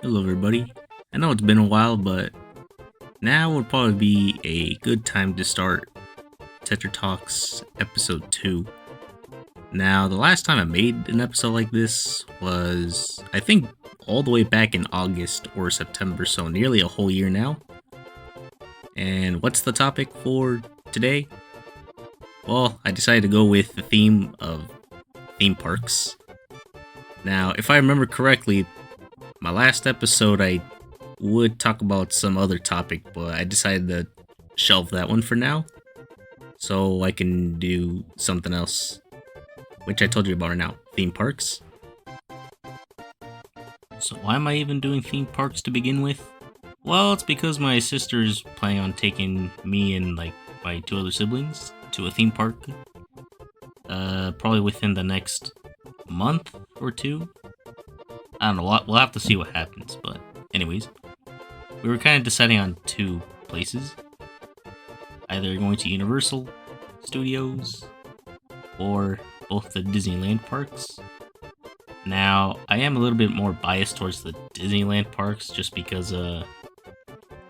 Hello, everybody. I know it's been a while, but now would probably be a good time to start Tetra Talks episode 2. Now, the last time I made an episode like this was, I think, all the way back in August or September, so nearly a whole year now. And what's the topic for today? Well, I decided to go with the theme of theme parks. Now, if I remember correctly, my last episode I would talk about some other topic, but I decided to shelve that one for now so I can do something else, which I told you about right now, theme parks. So why am I even doing theme parks to begin with? Well, it's because my sister's planning on taking me and my two other siblings to a theme park. Probably within the next month or two. I don't know. We'll have to see what happens. But anyways, we were kind of deciding on two places. Either going to Universal Studios or both the Disneyland parks. Now, I am a little bit more biased towards the Disneyland parks just because, I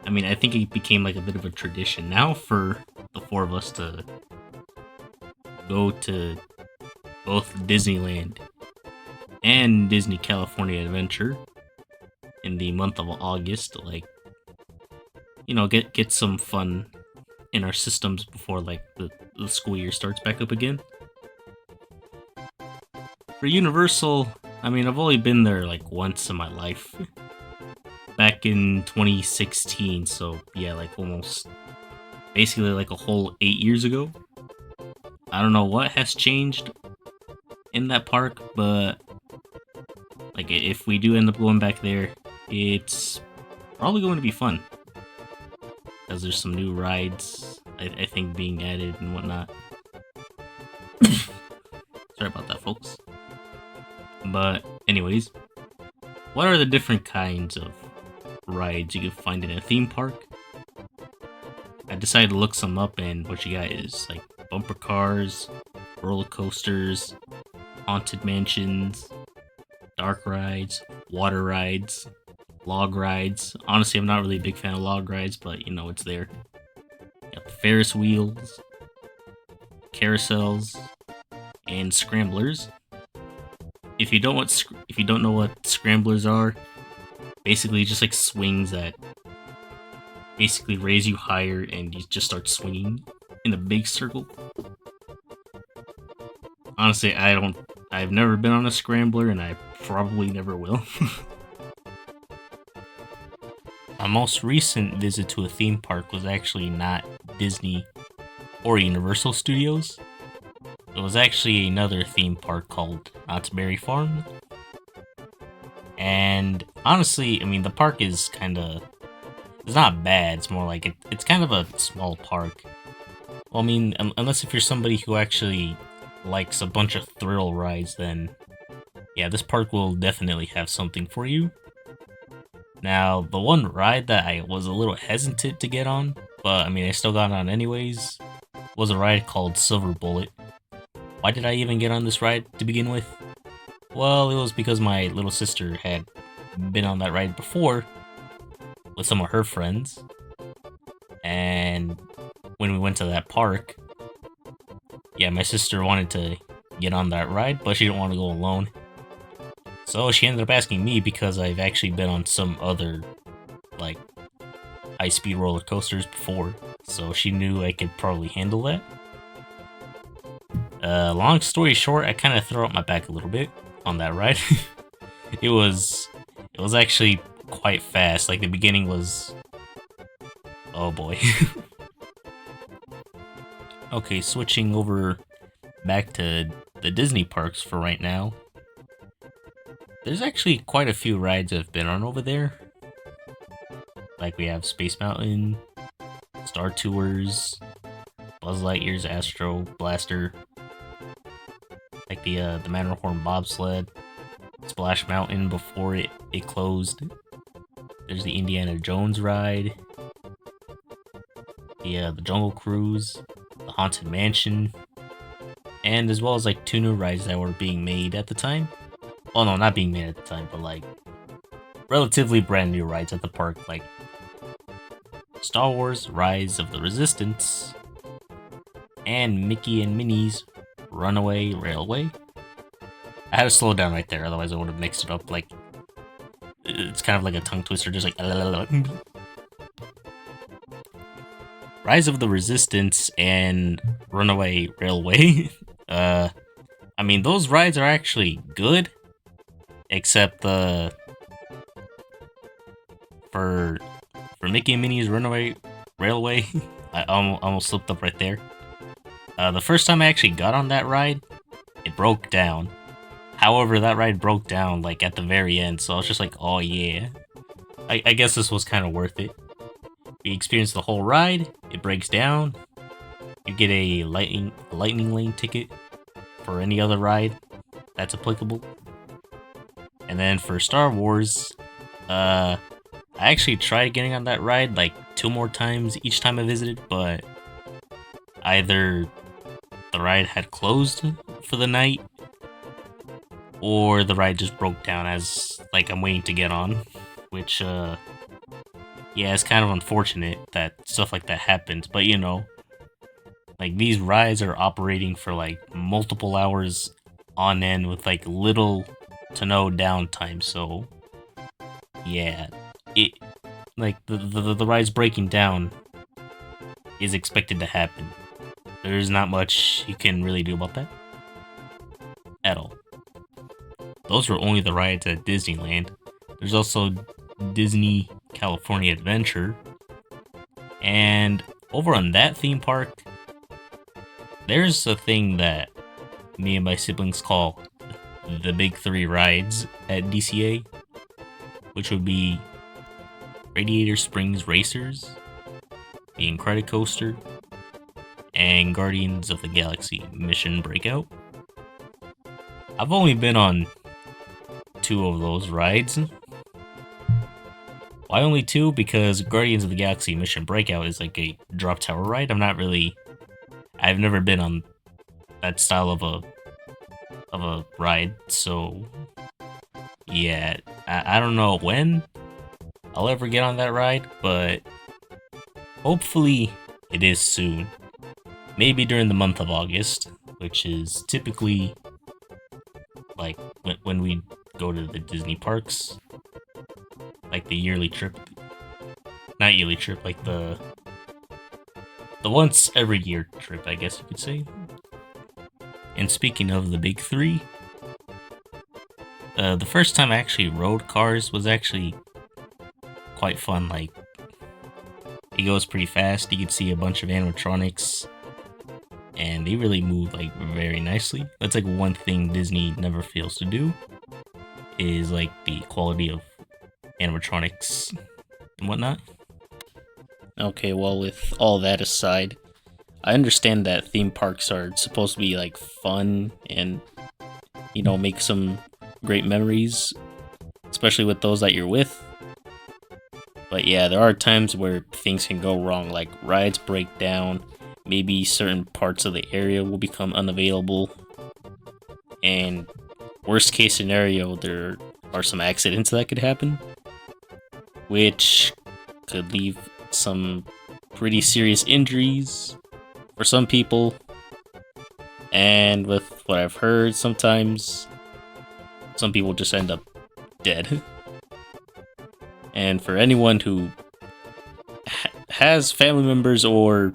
think it became like a bit of a tradition now for the four of us to go to both Disneyland and Disney California Adventure in the month of August to get some fun in our systems before the school year starts back up again. For Universal, I've only been there like once in my life. Back in 2016, so yeah, almost basically like a whole 8 years ago. I don't know what has changed in that park, but if we do end up going back there, it's probably going to be fun. Because there's some new rides, I think, being added and whatnot. Sorry about that, folks. But anyways, what are the different kinds of rides you can find in a theme park? I decided to look some up, and what you got is bumper cars, roller coasters, haunted mansions, dark rides, water rides, log rides. Honestly, I'm not really a big fan of log rides, but it's there. You got Ferris wheels, carousels, and scramblers. If you don't know what scramblers are, basically just swings that basically raise you higher and you just start swinging in a big circle. Honestly, I've never been on a scrambler and I probably never will. My most recent visit to a theme park was actually not Disney or Universal Studios. It was actually another theme park called Knott's Berry Farm. And honestly, the park is it's not bad, it's more like it's kind of a small park. Well, unless if you're somebody who actually likes a bunch of thrill rides, then yeah, this park will definitely have something for you. Now, the one ride that I was a little hesitant to get on, but I still got on anyways, was a ride called Silver Bullet. Why did I even get on this ride to begin with? Well, it was because my little sister had been on that ride before with some of her friends, and when we went to that park, yeah, my sister wanted to get on that ride, but she didn't want to go alone. So she ended up asking me because I've actually been on some other, high-speed roller coasters before, so she knew I could probably handle that. Long story short, I kind of threw out my back a little bit on that ride. It was actually quite fast. The beginning was, oh boy. Okay, switching over back to the Disney parks for right now. There's actually quite a few rides I've been on over there. We have Space Mountain, Star Tours, Buzz Lightyear's Astro Blaster, the Matterhorn bobsled, Splash Mountain before it closed. There's the Indiana Jones ride, the Jungle Cruise, the Haunted Mansion, and as well as 2 new rides that were being made at the time. Oh no, not being made at the time, but relatively brand new rides at the park, like Star Wars Rise of the Resistance and Mickey and Minnie's Runaway Railway. I had to slow down right there, otherwise I would have mixed it up. Like, it's kind of like a tongue twister, just like Rise of the Resistance and Runaway Railway. I mean, those rides are actually good, except for Mickey and Minnie's Runaway Railway, I almost slipped up right there. The first time I actually got on that ride, it broke down. However, that ride broke down like at the very end, so I was just like, oh yeah. I guess this was kind of worth it. We experience the whole ride, it breaks down, you get a lightning lane ticket for any other ride that's applicable. And then for Star Wars, I actually tried getting on that ride like 2 more times each time I visited, but either the ride had closed for the night, or the ride just broke down as like I'm waiting to get on, which yeah, it's kind of unfortunate that stuff like that happens, but you know, like these rides are operating for like multiple hours on end with like little to no downtime, so yeah, it like the rides breaking down is expected to happen. There's not much you can really do about that at all. Those were only the rides at Disneyland. There's also Disney California Adventure, and over on that theme park, there's a thing that me and my siblings call the big 3 rides at DCA, which would be Radiator Springs Racers, the Incredicoaster, and Guardians of the Galaxy Mission Breakout. I've only been on 2 of those rides. Why only 2? Because Guardians of the Galaxy Mission Breakout is like a drop tower ride. I've never been on that style of a ride, so yeah, I don't know when I'll ever get on that ride, but hopefully it is soon. Maybe during the month of August, which is typically like when we go to the Disney parks, like the yearly trip. Not yearly trip, like the once every year trip, I guess you could say. And speaking of the big 3, the first time I actually rode Cars was actually quite fun. Like, it goes pretty fast. You can see a bunch of animatronics, and they really move like very nicely. That's like one thing Disney never fails to do, is like the quality of animatronics and whatnot. Okay, well, with all that aside, I understand that theme parks are supposed to be like fun and, you know, make some great memories, especially with those that you're with. But yeah, there are times where things can go wrong, like rides break down, maybe certain parts of the area will become unavailable, and worst case scenario, there are some accidents that could happen, which could leave some pretty serious injuries for some people. And with what I've heard, sometimes some people just end up dead. And for anyone who has family members or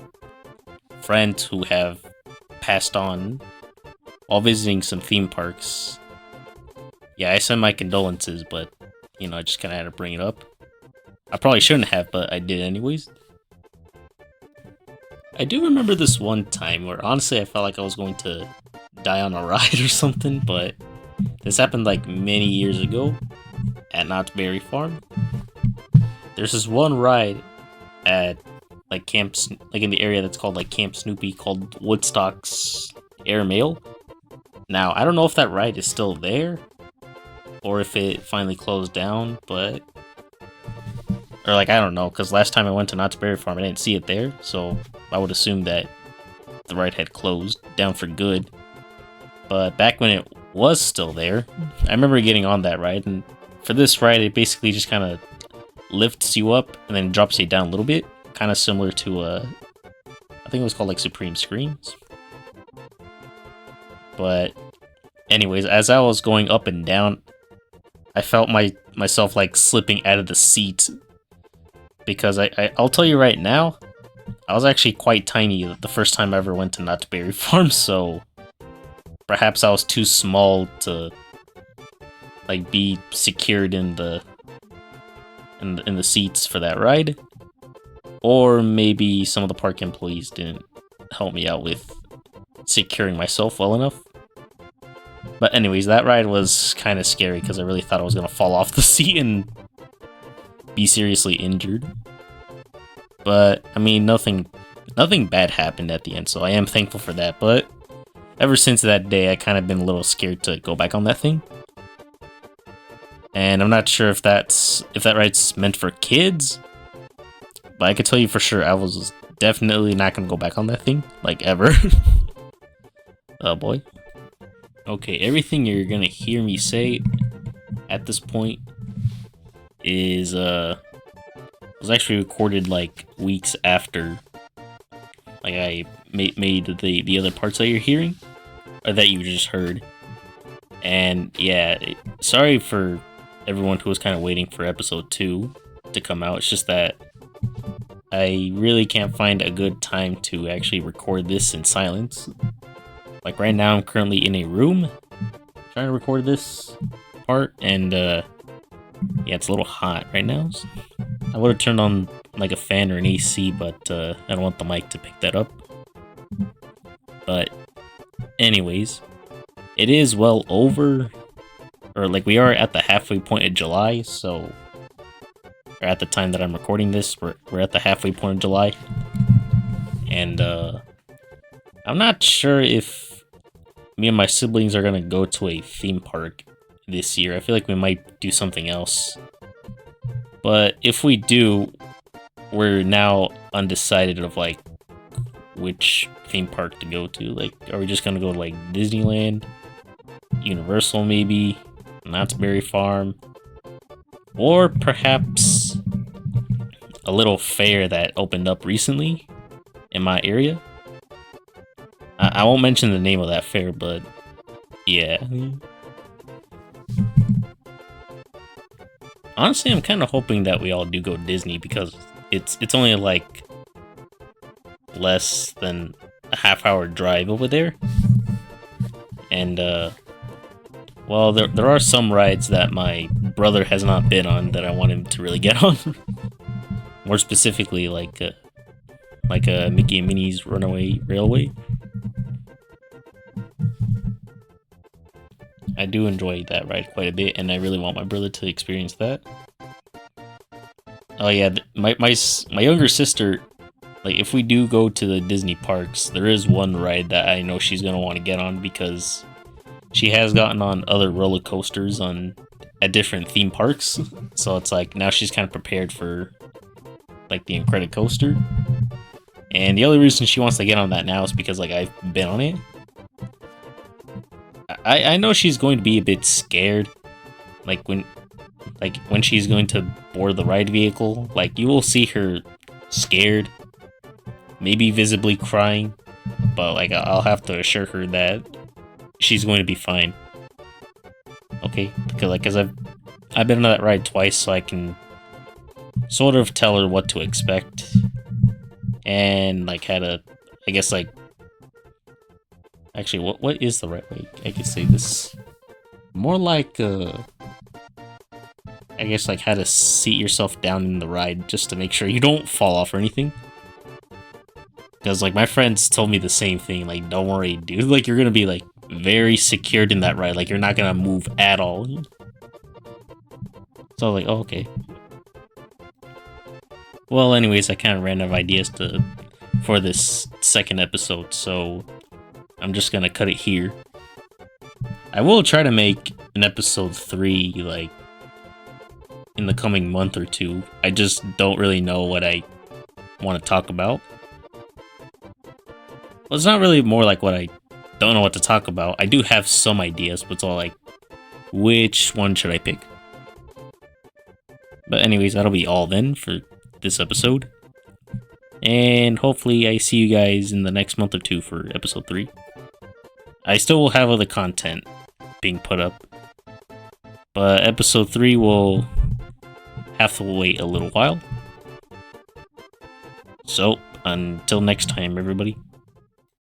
friends who have passed on while visiting some theme parks, yeah, I send my condolences, but, you know, I just kind of had to bring it up. I probably shouldn't have, but I did anyways. I do remember this one time where honestly I felt like I was going to die on a ride or something, but this happened like many years ago at Knott's Berry Farm. There's this one ride at like camps, like in the area that's called like Camp Snoopy, called Woodstock's Airmail. Now, I don't know if that ride is still there or if it finally closed down, but or like, I don't know, because last time I went to Knott's Berry Farm, I didn't see it there, so I would assume that the ride had closed down for good. But back when it was still there, I remember getting on that ride, and for this ride, it basically just kind of lifts you up and then drops you down a little bit, kind of similar to I think it was called like Supreme Screams. But anyways, as I was going up and down, I felt myself like slipping out of the seat, because I'll tell you right now, I was actually quite tiny the first time I ever went to Knott's Berry Farm, so perhaps I was too small to like be secured in the seats for that ride, or maybe some of the park employees didn't help me out with securing myself well enough. But anyways, that ride was kind of scary because I really thought I was gonna fall off the seat and be seriously injured. But I mean, nothing bad happened at the end, so I am thankful for that. But ever since that day, I kind of been a little scared to go back on that thing. And I'm not sure if that ride's meant for kids, but I could tell you for sure I was definitely not gonna go back on that thing, like, ever. Oh boy. Okay, everything you're gonna hear me say at this point is was actually recorded like weeks after like I made the other parts that you're hearing, or that you just heard. And yeah, sorry for everyone who was kind of waiting for episode 2 to come out. It's just that I really can't find a good time to actually record this in silence. Like right now, I'm currently in a room trying to record this part, and yeah, it's a little hot right now. So I would have turned on like a fan or an AC, but I don't want the mic to pick that up. But anyways, it is well over, or like we are at the halfway point of July, so or at the time that I'm recording this, we're at the halfway point of July. And I'm not sure if me and my siblings are gonna go to a theme park this year. I feel like we might do something else. But if we do, we're now undecided of like which theme park to go to. Like, are we just gonna go to like Disneyland, Universal maybe, Knott's Berry Farm, or perhaps a little fair that opened up recently in my area? I won't mention the name of that fair, but yeah. Honestly, I'm kind of hoping that we all do go Disney, because it's only like less than a half-hour drive over there. And well, there are some rides that my brother has not been on that I want him to really get on. More specifically, like Mickey and Minnie's Runaway Railway. I do enjoy that ride quite a bit, and I really want my brother to experience that. Oh yeah, my younger sister, like if we do go to the Disney parks, there is one ride that I know she's gonna want to get on, because she has gotten on other roller coasters at different theme parks. So it's like now she's kind of prepared for like the Incredicoaster. And the only reason she wants to get on that now is because like I've been on it. I know she's going to be a bit scared, like when she's going to board the ride vehicle. Like you will see her scared, maybe visibly crying, but like I'll have to assure her that she's going to be fine. Okay, because I've been on that ride twice, so I can sort of tell her what to expect, and like how to, I guess, like, actually, what is the right way I could say this? More like I guess like how to seat yourself down in the ride just to make sure you don't fall off or anything. Because like my friends told me the same thing, like, don't worry dude, like you're gonna be like very secured in that ride, like you're not gonna move at all. So I was like, oh, okay. Well, anyways, I kind of ran out of ideas for this second episode, so I'm just gonna cut it here. I will try to make an episode 3 like in the coming month or two. I just don't really know what I want to talk about. Well, it's not really more like what I don't know what to talk about. I do have some ideas, but it's all like, which one should I pick? But anyways, that'll be all then for this episode. And hopefully I see you guys in the next month or two for episode 3. I still will have other content being put up, but episode 3 will have to wait a little while. So, until next time, everybody.